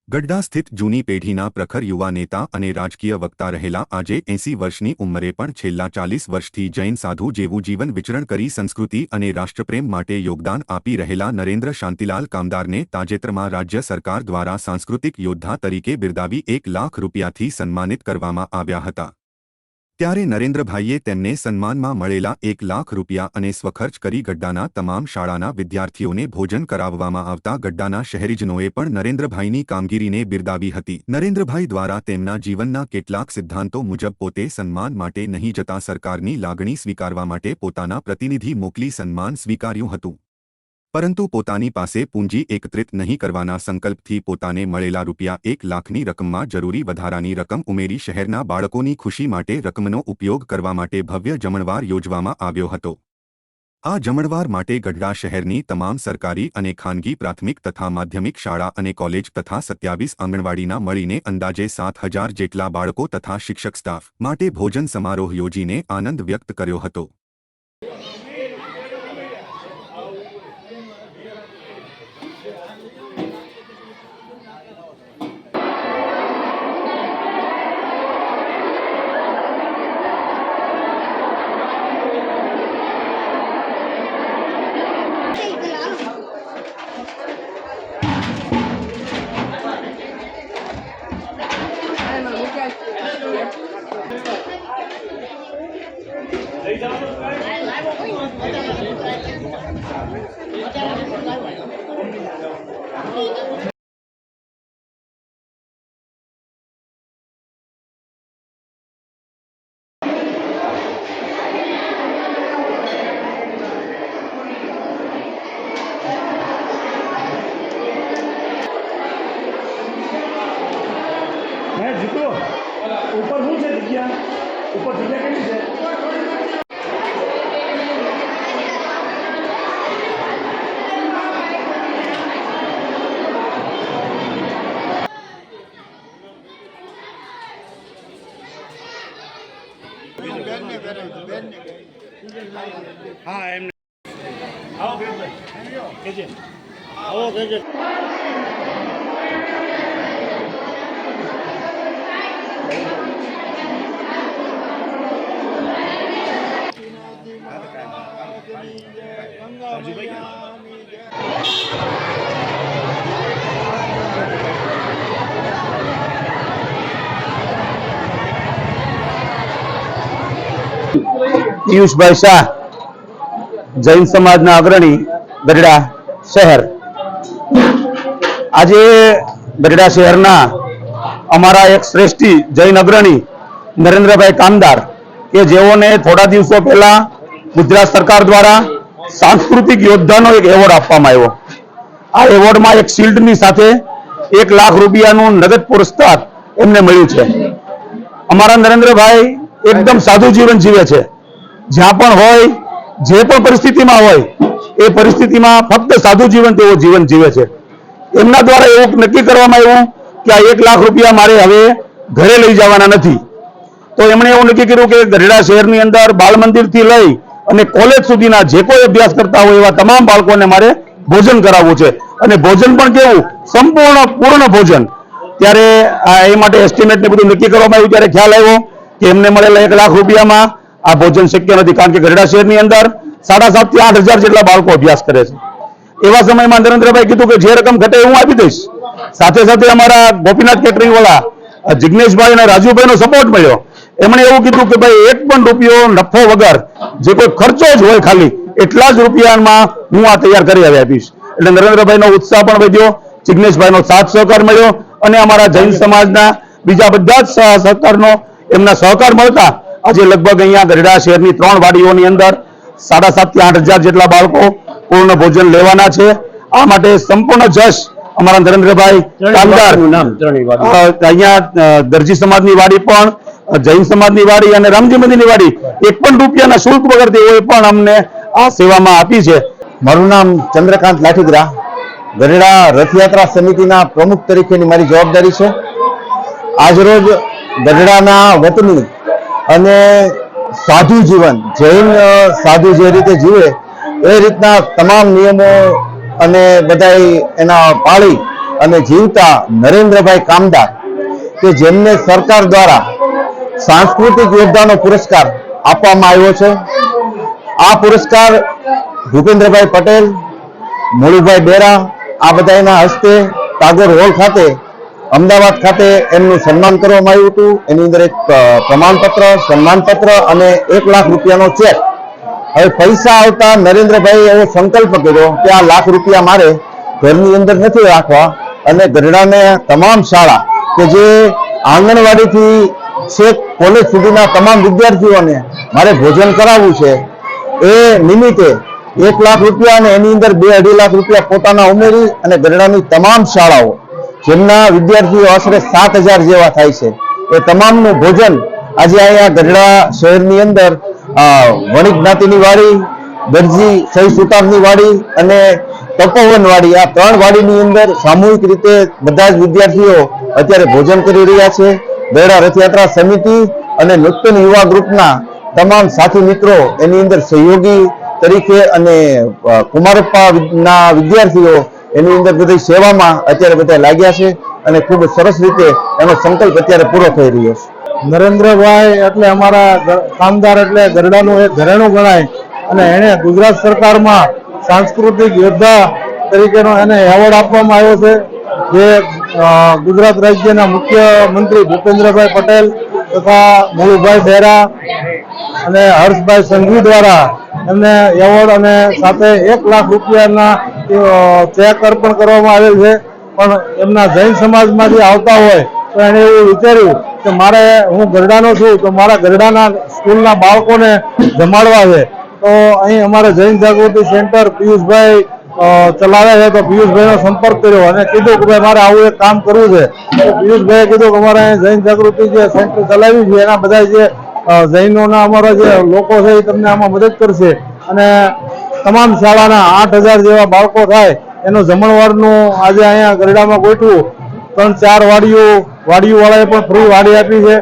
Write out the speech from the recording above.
ગઢડા સ્થિત જૂની પેઢીના પ્રખર યુવા નેતા અને રાજકીય વક્તા રહેલા આજે 80 વર્ષની ઉંમરે પણ છેલ્લા 40 વર્ષથી જૈન સાધુ જેવું જીવન વિચરણ કરી સંસ્કૃતિ અને રાષ્ટ્રપ્રેમ માટે યોગદાન આપી રહેલા નરેન્દ્ર શાંતિલાલ કામદારને તાજેતરમાં રાજ્ય સરકાર દ્વારા સાંસ્કૃતિક યોદ્ધા તરીકે બિરદાવી 1 લાખ રૂપિયાથી સન્માનિત કરવામાં આવ્યા હતા। ત્યારે નરેન્દ્રભાઈએ તેમને સન્માનમાં મળેલા 1 લાખ રૂપિયા અને સ્વખર્ચ કરી ગઢડાના તમામ શાળાના વિદ્યાર્થીઓને ભોજન કરાવવામાં આવતા ગઢડાના શહેરીજનોએ પણ નરેન્દ્રભાઈની કામગીરીને બિરદાવી હતી। નરેન્દ્રભાઈ દ્વારા તેમના જીવનના કેટલાક સિદ્ધાંતો મુજબ પોતે સન્માન માટે નહીં જતા સરકારની લાગણી સ્વીકારવા માટે પોતાના પ્રતિનિધિ મોકલી સન્માન સ્વીકાર્યું હતું, પરંતુ પોતાની પાસે પૂંજી એકત્રિત નહીં કરવાના સંકલ્પથી પોતાને મળેલા રૂપિયા 1 લાખની રકમમાં જરૂરી વધારાની રકમ ઉમેરી શહેરના બાળકોની ખુશી માટે રકમનો ઉપયોગ કરવા માટે ભવ્ય જમણવાર યોજવામાં આવ્યો હતો। આ જમણવાર માટે ગઢડા શહેરની તમામ સરકારી અને ખાનગી પ્રાથમિક તથા માધ્યમિક શાળા અને કોલેજ તથા 27 આંગણવાડીના મળીને અંદાજે 7000 જેટલા બાળકો તથા શિક્ષક સ્ટાફ માટે ભોજન સમારોહ યોજીને આનંદ વ્યક્ત કર્યો હતો। जीतो ऊपर हूँ से जगह ऊपर जगह कैसी है हाँ एम आओ केजे आओ केजे પિયુષભાઈ શાહ જૈન સમાજના અગ્રણી ગઢડા શહેર। આજે ગઢડા શહેરના અમારા એક શ્રેષ્ઠી જૈન અગ્રણી નરેન્દ્રભાઈ કામદાર કે જેઓને થોડા દિવસો પહેલા ગુજરાત સરકાર દ્વારા સાંસ્કૃતિક યોદ્ધાનો એક એવોર્ડ આપવામાં આવ્યો। આ એવોર્ડમાં એક શિલ્ડની સાથે 1 લાખ રૂપિયાનું નગદ પુરસ્કાર એમને મળ્યું છે। અમારા નરેન્દ્રભાઈ એકદમ સાદું જીવન જીવે છે। જ્યાં પણ હોય જે પણ પરિસ્થિતિમાં હોય એ પરિસ્થિતિમાં ફક્ત સાદું જીવન તેઓ જીવન જીવે છે। એમના દ્વારા એવું નક્કી કરવામાં આવ્યું કે આ 1 લાખ રૂપિયા મારે હવે ઘરે લઈ જવાના નથી, તો એમણે એવું નક્કી કર્યું કે ગઢડા શહેરની અંદર બાળ મંદિરથી લઈ અને કોલેજ સુધીના જે કોઈ અભ્યાસ કરતા હોય એવા તમામ બાળકોને મારે ભોજન કરાવવું છે, અને ભોજન પણ કેવું સંપૂર્ણ પૂર્ણ ભોજન। ત્યારે એ માટે એસ્ટિમેટને બધું નક્કી કરવામાં આવ્યું ત્યારે ખ્યાલ આવ્યો કે એમને મળેલા 1 લાખ રૂપિયામાં આ ભોજન શક્ય નથી, કારણ કે ગઢડા શહેરની અંદર 7,500 થી 8,000 જેટલા બાળકો અભ્યાસ કરે છે। એવા સમયમાં નરેન્દ્રભાઈ કીધું કે જે રકમ ઘટે હું આપી દઈશ। સાથે સાથે અમારા ગોપીનાથ કેટરિંગ વાળા જિગ્નેશભાઈ અને રાજુભાઈનો સપોર્ટ મળ્યો। એમણે એવું કીધું કે ભાઈ 1 પણ રૂપિયો નફો વગર જે કોઈ ખર્ચો જ હોય ખાલી એટલા જ રૂપિયામાં હું આ તૈયાર કરી આપીશ। એટલે નરેન્દ્રભાઈનો ઉત્સાહ પણ વધ્યો, જિગ્નેશભાઈનો સાથ સહકાર મળ્યો અને અમારા જૈન સમાજના બીજા બધા જ સહકારનો એમના સહકાર મળતા આજે લગભગ અહીંયા ગઢડા શહેરની 3 વાડીઓની અંદર 7,500 થી 8,000 જેટલા બાળકો પૂર્ણ ભોજન લેવાના છે। આ માટે સંપૂર્ણ જશ અમારા નરેન્દ્રભાઈ કામદાર। અહીંયા દરજી સમાજની વાડી પણ, જૈન સમાજની વાડી અને રામજી મંદિરની વાડી 1 પણ રૂપિયાના શુલ્ક વગર તેઓએ પણ અમને આ સેવામાં આપી છે। મારું નામ ચંદ્રકાંત લાઠીગરા, ગઢડા રથયાત્રા સમિતિના પ્રમુખ તરીકેની મારી જવાબદારી છે। આજરોજ ગઢડાના વતની અને સાધુ જીવન, જૈન સાધુ જે રીતે જીવે એ રીતના તમામ નિયમો અને બધાય એના પાળી અને જીવતા નરેન્દ્રભાઈ કામદાર કે જેમને સરકાર દ્વારા સાંસ્કૃતિક યોગદાનનો પુરસ્કાર આપવામાં આવ્યો છે. આ પુરસ્કાર ભૂપેન્દ્રભાઈ પટેલ, મોળુભાઈ બેરા આ બધાના હસ્તે ટાગોર હોલ ખાતે અમદાવાદ ખાતે એમનું સન્માન કરવામાં આવ્યું હતું. એની અંદર એક પ્રમાણપત્ર, સન્માનપત્ર અને 1 લાખ રૂપિયાનો ચેક. હવે પૈસા આવતા નરેન્દ્રભાઈ એવો સંકલ્પ કર્યો કે આ લાખ રૂપિયા મારે ઘરની અંદર નથી રાખવા અને ગઢડાને તમામ શાળા કે જે આંગણવાડીથી છેક કોલેજ સુધીના તમામ વિદ્યાર્થીઓને મારે ભોજન કરાવવું છે. એ નિમિત્તે 1 લાખ રૂપિયા અને એની અંદર 2-2.5 લાખ રૂપિયા પોતાના ઉમેરી અને ગઢડાની તમામ શાળાઓ જેમના વિદ્યાર્થીઓ આશરે 7,000 જેવા થાય છે એ તમામનું ભોજન આજે અહીંયા ગઢડા શહેરની અંદર વણિક જ્ઞાતિની વાડી, દરજી સહી સુતારની વાડી અને તપોવન વાડી, આ 3 વાડીની અંદર સામૂહિક રીતે બધા જ વિદ્યાર્થીઓ અત્યારે ભોજન કરી રહ્યા છે. ગઢડા રથયાત્રા સમિતિ અને નૂતન યુવા ગ્રુપના તમામ સાથી મિત્રો એની અંદર સહયોગી તરીકે અને કુમારપ્પાના વિદ્યાર્થીઓ એની અંદર બધી સેવામાં અત્યારે બધા લાગ્યા છે અને ખૂબ સરસ રીતે એનો સંકલ્પ અત્યારે પૂરો થઈ રહ્યો છે. નરેન્દ્રભાઈ એટલે અમારા કામદાર એટલે ગઢડાનું એક ઘરેણું ગણાય અને એને ગુજરાત સરકારમાં સાંસ્કૃતિક યોદ્ધા તરીકેનો એને એવોર્ડ આપવામાં આવ્યો છે, જે ગુજરાત રાજ્યના મુખ્યમંત્રી ભૂપેન્દ્રભાઈ પટેલ તથા મોળુભાઈ બેરા અને હર્ષભાઈ સંઘવી દ્વારા એમને એવોર્ડ અને સાથે 1 લાખ રૂપિયાના ચેક અર્પણ કરવામાં આવેલ છે. પણ એમના જૈન સમાજમાંથી આવતા હોય તો એને એવું વિચાર્યું કે હું ગઢડાનો છું તો મારા ગઢડાના સ્કૂલના બાળકોને જમાડવા છે. તો અહીં અમારે જૈન જાગૃતિ સેન્ટર પિયુષભાઈ ચલાવે છે, તો પિયુષભાઈનો સંપર્ક કર્યો અને કીધું કે ભાઈ મારે આવું એક કામ કરવું છે. તો પિયુષભાઈએ કીધું કે અમારે જૈન જાગૃતિ જે સેન્ટર ચલાવ્યું છે એના બધા જે જૈનોના અમારા જે લોકો છે એ તમને આમાં મદદ કરશે અને તમામ શાળાના 8,000 જેવા બાળકો થાય એનું જમણવારનું આજે અહીંયા ગઢડામાં ગોઠવું. 3-4 વાડીઓવાળાએ પણ ફ્રી વાડી આપી છે.